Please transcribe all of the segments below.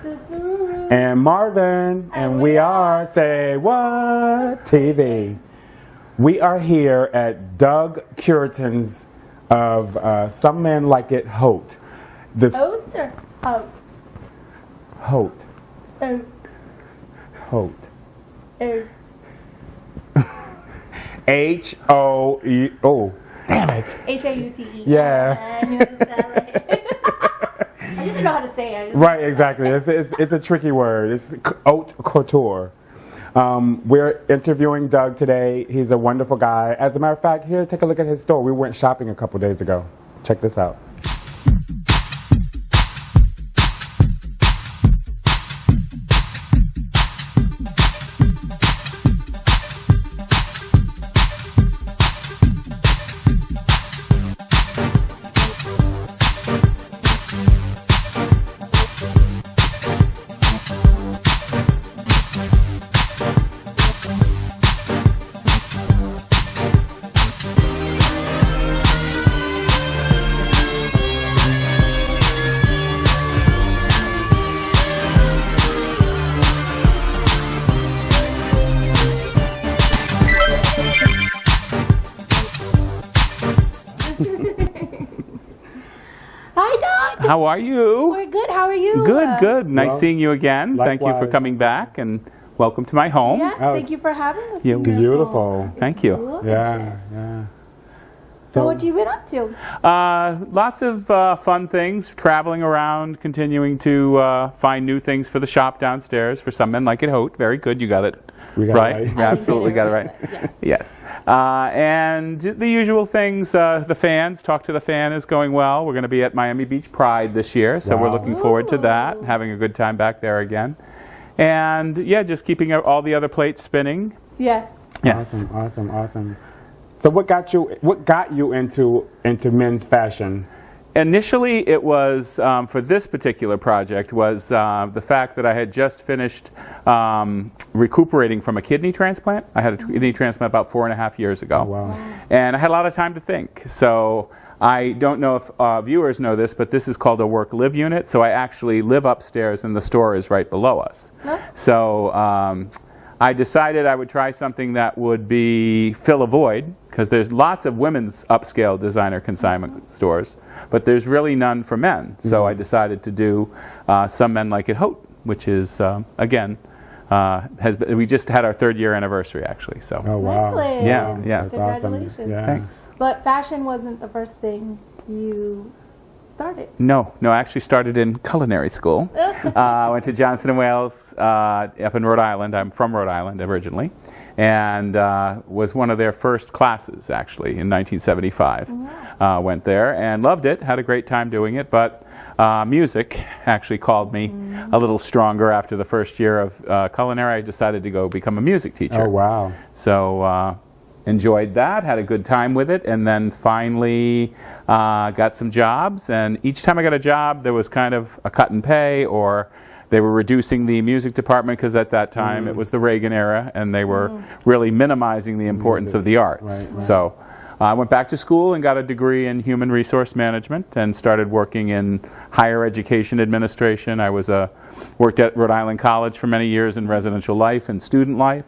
And Marvin, and we are Say What TV. We are here at Doug Curitan's of Some Men Like It Haute. Haute or Haute? Haute. Haute. Haute. Haute. H-O-E. Oh, damn it. H-A-U-T-E. Yeah. I knew it was I didn't know how to say it. Right, exactly. It's a tricky word. It's haute couture. We're interviewing Doug today. He's a wonderful guy. As a matter of fact, here, take a look at his store. We went shopping a couple days ago. Check this out. Hi, Doug. How are you? We're good. How are you? Good. Nice Well, seeing you again. Thank you for likewise. coming back, and welcome to my home. Yes, Oh, thank you for having us. You're beautiful. Thank you. Yeah, yeah. So what you been up to? Lots of fun things, traveling around, continuing to find new things for the shop downstairs for Some Men Like It Haute. Very good, you got it. We got right. it right. You absolutely got it right. Yes. Yes. And the usual things, the fans, Talk to the Fan is going well. We're going to be at Miami Beach Pride this year, so we're Wow. looking forward to that, having a good time back there again. And yeah, just keeping all the other plates spinning. Yes. Yes. Awesome. So what got you into men's fashion? Initially, it was, for this particular project, was the fact that I had just finished recuperating from a kidney transplant. I had a kidney transplant about 4.5 years ago. Oh, wow. And I had a lot of time to think. So I don't know if viewers know this, but this is called a work-live unit. So I actually live upstairs and the store is right below us. Huh? So I decided I would try something that would fill a void, because there's lots of women's upscale designer consignment stores, but there's really none for men. So I decided to do Some Men Like It Haute, which is, again, we just had our 3rd year anniversary, actually. So Oh, wow. Excellent. Yeah. That's awesome. Congratulations. Yeah. Thanks. But fashion wasn't the first thing you started. No, I actually started in culinary school. I went to Johnson & Wales up in Rhode Island. I'm from Rhode Island originally, and was one of their first classes, actually, in 1975. Went there and loved it, had a great time doing it, but music actually called me a little stronger after the first year of culinary. I decided to go become a music teacher. Oh, wow. So enjoyed that, had a good time with it, and then finally got some jobs. And each time I got a job, there was kind of a cut in pay, or they were reducing the music department, because at that time it was the Reagan era, and they were really minimizing the importance of the arts. Right. So I went back to school and got a degree in human resource management and started working in higher education administration. I worked at Rhode Island College for many years in residential life and student life.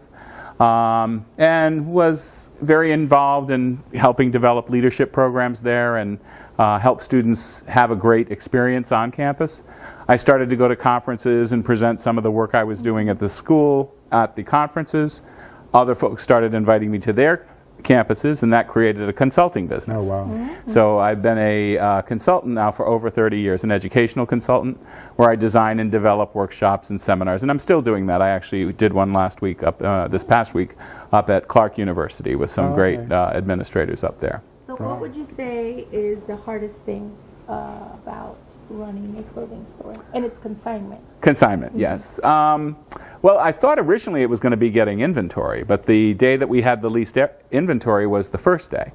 And was very involved in helping develop leadership programs there and help students have a great experience on campus. I started to go to conferences and present some of the work I was doing at the school at the conferences. Other folks started inviting me to their campuses, and that created a consulting business. Oh, wow. So I've been a consultant now for over 30 years, an educational consultant, where I design and develop workshops and seminars, and I'm still doing that. I actually did one last week, this past week, up at Clark University with some great administrators up there. So what would you say is the hardest thing about running a clothing store? And it's consignment. Consignment, yes. Well, I thought originally it was going to be getting inventory, but the day that we had the least inventory was the first day.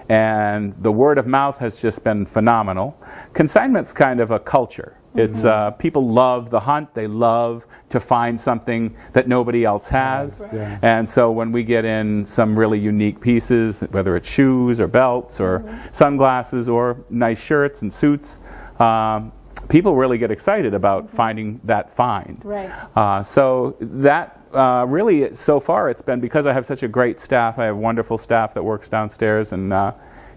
And the word of mouth has just been phenomenal. Consignment's kind of a culture. It's people love the hunt. They love to find something that nobody else has. Right. Yeah. And so when we get in some really unique pieces, whether it's shoes or belts or sunglasses or nice shirts and suits, people really get excited about finding that find. Right. So that really, so far, it's been because I have such a great staff. I have wonderful staff that works downstairs and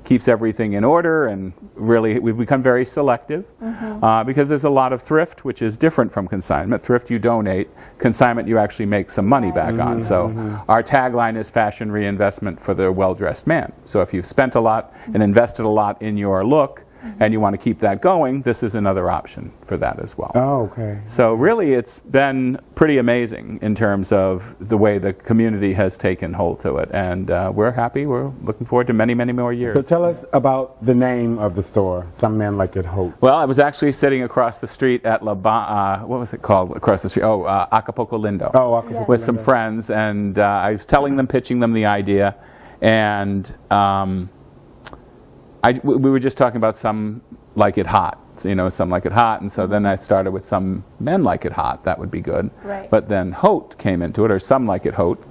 keeps everything in order, and really we've become very selective because there's a lot of thrift, which is different from consignment. Thrift you donate, consignment you actually make some money back on. So our tagline is fashion reinvestment for the well-dressed man. So if you've spent a lot and invested a lot in your look, and you want to keep that going, this is another option for that as well. Oh, okay. So really it's been pretty amazing in terms of the way the community has taken hold to it, and we're happy. We're looking forward to many, many more years. So tell us about the name of the store, Some Men Like It Haute. Well, I was actually sitting across the street at what was it called across the street? Oh, Acapulco Lindo. Oh, Acapulco with some Lindo. friends, and I was telling them, pitching them the idea, and we were just talking about Some Like It Hot, you know, Some Like It Hot, and so then I started with Some Men Like It Hot. That would be good. Right. But then Haute came into it, or Some Like It Haute,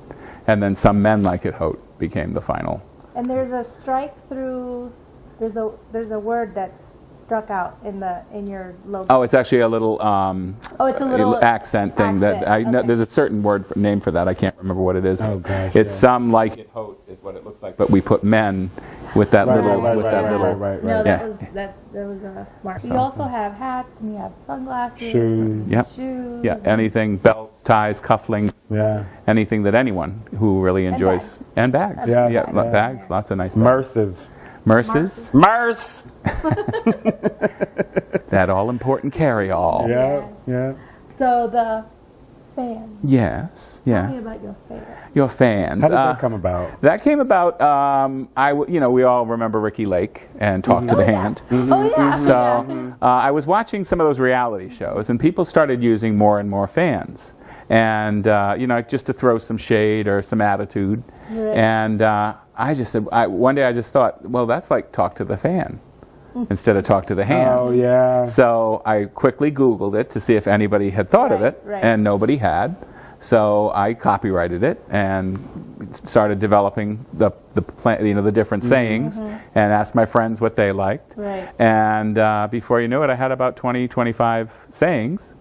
and then Some Men Like It Haute became the final. And there's a strike through. There's a word that's struck out in your logo. Oh, it's actually a little it's a little accent thing that I know. okay. There's a certain name for that. I can't remember what it is. Oh, gosh, it's yeah. Some Like It Haute is what it looks like, but we put men with that little right, No, Yeah. that was smart. You So- also have hats and you have sunglasses, Shoes. Yep. shoes. Yeah, anything, belts, ties, cufflinks, Yeah. anything that anyone who really enjoys. bags. And bags. Yeah, Yeah, yeah. bags, lots of nice bags. Merces. Merces. Merce! That all-important carry-all. Yeah, yeah. So the fans. Yes, Tell me yeah. about your fans. Your fans. How did that come about? That came about, we all remember Ricky Lake and Talk to the Hand. Oh yeah. So I was watching some of those reality shows, and people started using more and more fans. And, just to throw some shade or some attitude. Right. And I just said, one day I just thought, well, that's like Talk to the Fan instead of Talk to the Hand. Oh, yeah. So I quickly Googled it to see if anybody had thought of it, Right. and nobody had. So I copyrighted it and started developing the different sayings, and asked my friends what they liked. Right. And before you knew it, I had about 20, 25 sayings.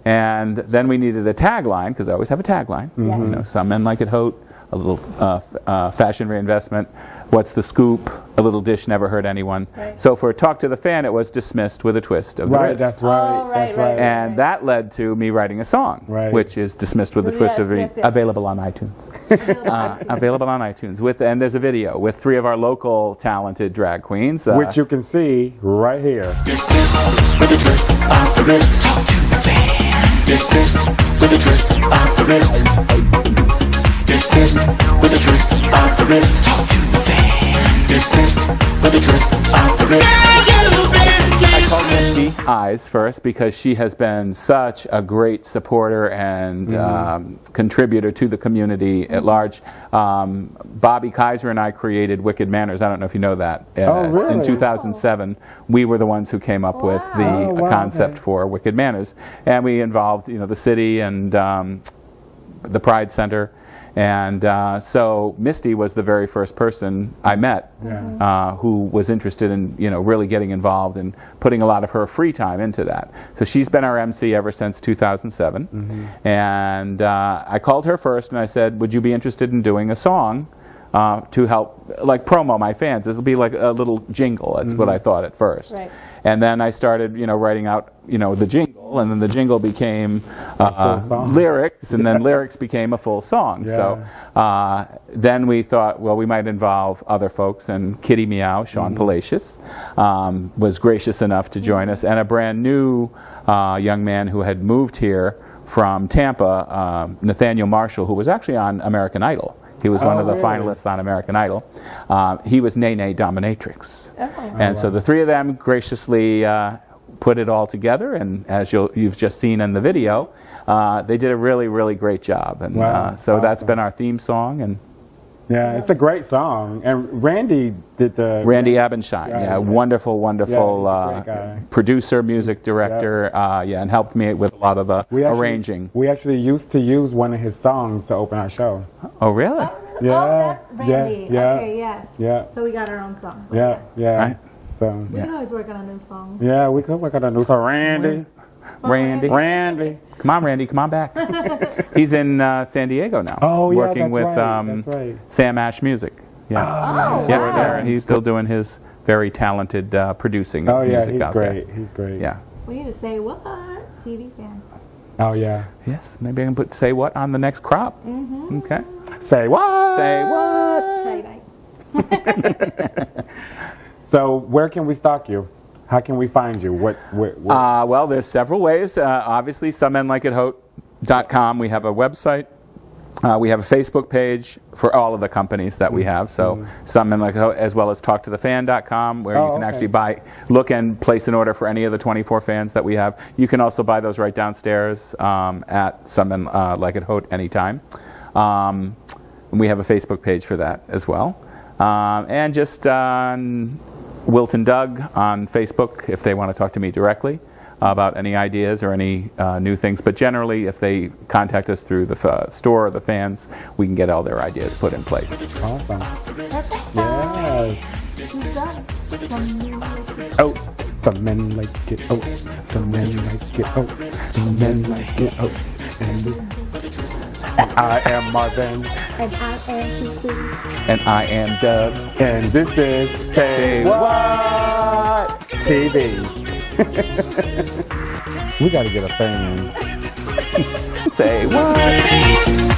And then we needed a tagline, because I always have a tagline. Yeah. You know, Some Men Like It Haute, a little fashion reinvestment. What's the scoop? A little dish never hurt anyone. Right. So for Talk to the Fan, it was dismissed with a twist of the Right, wrist. that's right. Oh, right, that's right. And that led to me writing a song, Right. which is dismissed with a twist of the Yes, yes, yes. available on iTunes. Available on iTunes. And there's a video with 3 of our local talented drag queens. Which you can see right here. Dismissed with a twist of the wrist. Talk to the fan. Dismissed with a twist of the wrist. Dismissed with a twist of the wrist. Talk to the fan. Dismissed with a twist of the wrist. I called Misty Eyes first because she has been such a great supporter and contributor to the community at large. Bobby Kaiser and I created Wicked Manners. I don't know if you know that. Oh, really? In 2007, we were the ones who came up with the Oh, wow, concept okay. for Wicked Manners, and we involved the city and the Pride Center. And so Misty was the very first person I met who was interested in really getting involved and putting a lot of her free time into that. So she's been our MC ever since 2007. And I called her first and I said, would you be interested in doing a song to help promo my fans? This will be like a little jingle. That's what I thought at first. Right. And then I started, writing out, the jingle, and then the jingle became song. lyrics, and then lyrics became a full song. Yeah. So then we thought, well, we might involve other folks, and Kitty Meow, Sean Palacios, was gracious enough to join us, and a brand new young man who had moved here from Tampa, Nathaniel Marshall, who was actually on American Idol. He was one of the really? finalists on American Idol. He was Nene Dominatrix. And so the 3 of them graciously put it all together, and as you've just seen in the video, they did a really, really great job. And Wow, so that's awesome. been our theme song. And Yeah, it's a great song. And Randy did the... Randy Abensheim, Right. yeah, wonderful, wonderful Yeah, he's a great guy. producer, music director, and helped me with a lot of the arranging. We actually used to use one of his songs to open our show. Oh, really? Yeah, Oh, that's Randy. yeah, Okay, yeah. Yeah, So we got our own song. yeah, yeah. Right. So We can always work on a new song. yeah, we could work on a new song. Randy. Come on, Randy, come on back. He's in San Diego now. Oh, yeah, working that's with right, that's right. Sam Ash Music. Yeah, Oh, yeah, wow. there. He's still doing his very talented producing Oh of yeah, music he's out great. there. He's great. Yeah. We need to say what? TV fan. Oh yeah. Yes, maybe I can put Say What on the next crop. Mm-hmm. Okay. Say what? Say what? Tight. So where can we stalk you? How can we find you? What? Well, there's several ways. Obviously, somemenlikeithaute.com. We have a website. We have a Facebook page for all of the companies that we have. So Some Men Like It Haute, as well as talktothefan.com, where you can actually look and place an order for any of the 24 fans that we have. You can also buy those right downstairs at Some Men Like It Haute anytime. And we have a Facebook page for that as well. And just on Wilton Doug on Facebook if they want to talk to me directly about any ideas or any new things. But generally, if they contact us through the store or the fans, we can get all their ideas put in place. Awesome. Perfect. Yes. Who's that? Oh, some men like it. Oh, some men like it. Oh, some men like it. Oh, and I am Marvin. And I am Susu. And I am Doug. And this is Say What TV. We got to get a fan. Say what?